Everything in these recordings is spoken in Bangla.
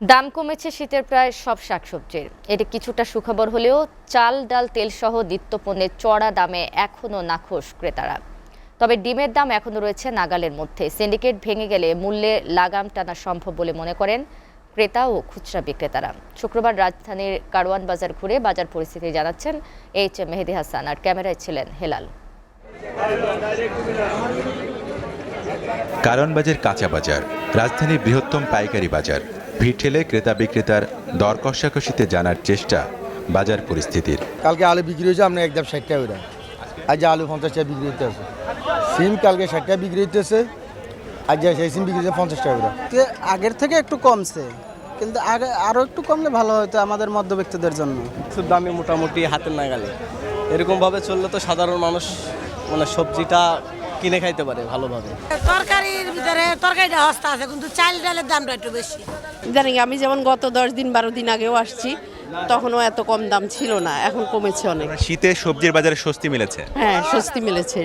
দাম কমেছে শীতের প্রায় সব শাকসবজির। এটি কিছুটা সুখবর হলেও চাল, ডাল, তেলসহ নিত্যপণ্যের চড়া দামে এখনও নাখোশ ক্রেতারা। তবে ডিমের দাম এখনও রয়েছে নাগালের মধ্যে। সিন্ডিকেট ভেঙে গেলে মূল্যে লাগাম টানা সম্ভব বলে মনে করেন ক্রেতা ও খুচরা বিক্রেতারা। শুক্রবার রাজধানীর কারওয়ান বাজার ঘুরে বাজার পরিস্থিতি জানাচ্ছেন এইচ মেহেদী হাসান, আর ক্যামেরায় ছিলেন হেলাল। কারওয়ান বাজার কাঁচা বাজার, রাজধানীর বৃহত্তম পাইকারি বাজার। ভিড় ঠেলে ক্রেতা বিক্রেতার দর কষাকষিতে জানার চেষ্টা বাজার পরিস্থিতির। কালকে আলু বিক্রি হয়েছে আপনার একদম 60 টাকা করে, আজ আলু 50 টাকা বিক্রি হতে আছে। সিম কালকে 60 টাকা বিক্রি হতেছে, আজ সেই সিম বিক্রি হচ্ছে 50 টাকা করে। আগের থেকে একটু কমছে, কিন্তু আগে আরও একটু কমলে ভালো হতো আমাদের মধ্যবিত্তদের জন্য। কিছুর দামে মোটামুটি হাতের নাগালে, এরকমভাবে চললে তো সাধারণ মানুষ সবজিটা কিনে খাইতে পারে ভালোভাবে। তরকারির ভিতরে তরকারিটা সস্তা আছে, কিন্তু চাল ডালের দামটা একটু বেশি। জানি আমি যেমন গত 10 দিন 12 দিন আগেও আসছি, তখনও এত কম দাম ছিল না, এখন কমেছে অনেক। শীতে সবজির বাজারে স্বস্তি মিলেছে। হ্যাঁ, স্বস্তি মিলেছে।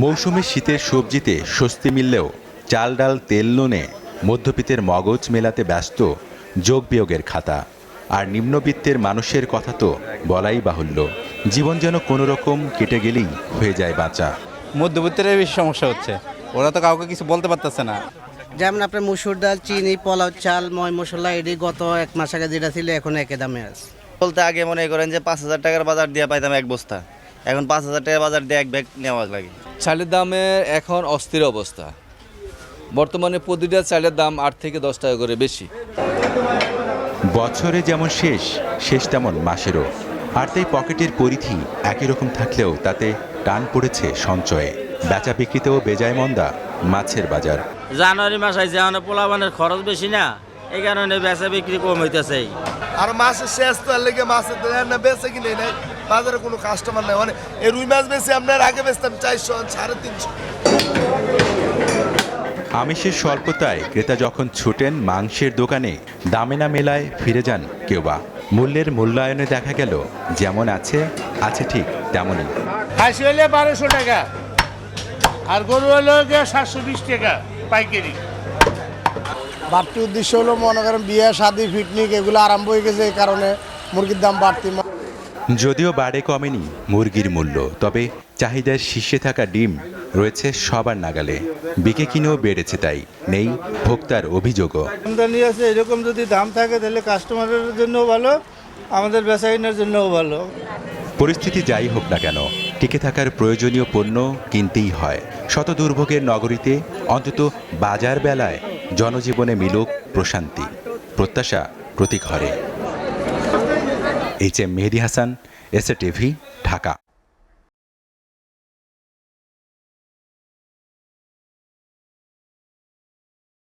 মৌসুমে শীতের সবজিতে স্বস্তি মিললেও চাল, ডাল, তেল, নুনে মধ্যবিত্তের মগজ মেলাতে ব্যস্ত যোগ বিয়োগের খাতা। আর নিম্নবিত্তের মানুষের কথা তো বলাই বাহুল্য। জীবন যেন কোনো রকম কেটে গেলেই হয়ে যায় বাঁচা। মধ্যবিত্তের বেশি সমস্যা হচ্ছে, ওরা তো কাউকে কিছু বলতে পারতেছে না। যেমন আপনার মুসুর ডাল, চিনি, পোলাও চাল, ময় মশলা, এটি গত 1 মাস আগে যেটা ছিল এখন একই দামে আছে। বলতে আগে মনে করেন যে 5,000 টাকার বাজার দিয়ে পাইতাম এক বস্তা, এখন 5,000 টাকার বাজার দিয়ে এক ব্যাগ নেওয়া লাগে। চালের দামে এখন অস্থির অবস্থা। বর্তমানে প্রতিটা চালের দাম 8 থেকে 10 টাকা করে বেশি। বছরে যেমন শেষ তেমন মাসেরও। আর তাই পকেটের পরিধি একই রকম থাকলেও তাতে টান পড়েছে সঞ্চয়ে। বেচা বিক্রিতেও বেজায় মন্দা মাছের বাজার। জানুয়ারি মাস আইছে, এখন পোলাপানের খরচ বেশি না, এই কারণে বেচা বিক্রি কম হইতেছে। আর মাসের শেষ তো লেগে মাছের না বেচে কিনে নেই, বাজারে কোনো কাস্টমার নেই। মানে এই রুই মাছ বেশি আপনার আগে বেচতাম 400, 350। আমিষের স্বল্পতায় ক্রেতা যখন ছুটেন মাংসের দোকানে, দামে না মেলায় ফিরে যান কেউ বা। মূল্যের মূল্যায়নে দেখা গেল যেমন আছে ঠিক তেমনই। খাসি হলে 1200 টাকা, আর গরু হলে 720 টাকা পাইকারি। বাড়তি উদ্দেশ্য হলো মনে করেন বিয়ে, শাদী, পিকনিক এগুলো আরম্ভ হয়ে গেছে, এই কারণে মুরগির দাম বাড়তি। যদিও বাড়ে কমেনি মুরগির মূল্য, তবে চাহিদার শীর্ষে থাকা ডিম রয়েছে সবার নাগালে। বিকে কিনেও বেড়েছে, তাই নেই ভোক্তার অভিযোগও। আমদানি আছে, এরকম যদি দাম থাকে তাহলে কাস্টমারের জন্যও ভালো, আমাদের বেচাকেনার জন্যও ভালো। পরিস্থিতি যাই হোক না কেন, টিকে থাকার প্রয়োজনীয় পণ্য কিনতেই হয়। শত দুর্ভোগের নগরীতে অন্তত বাজার বেলায় জনজীবনে মিলুক প্রশান্তি, প্রত্যাশা প্রতি ঘরে। এইচ মেহেদী হাসান, এসএ টিভি, ঢাকা।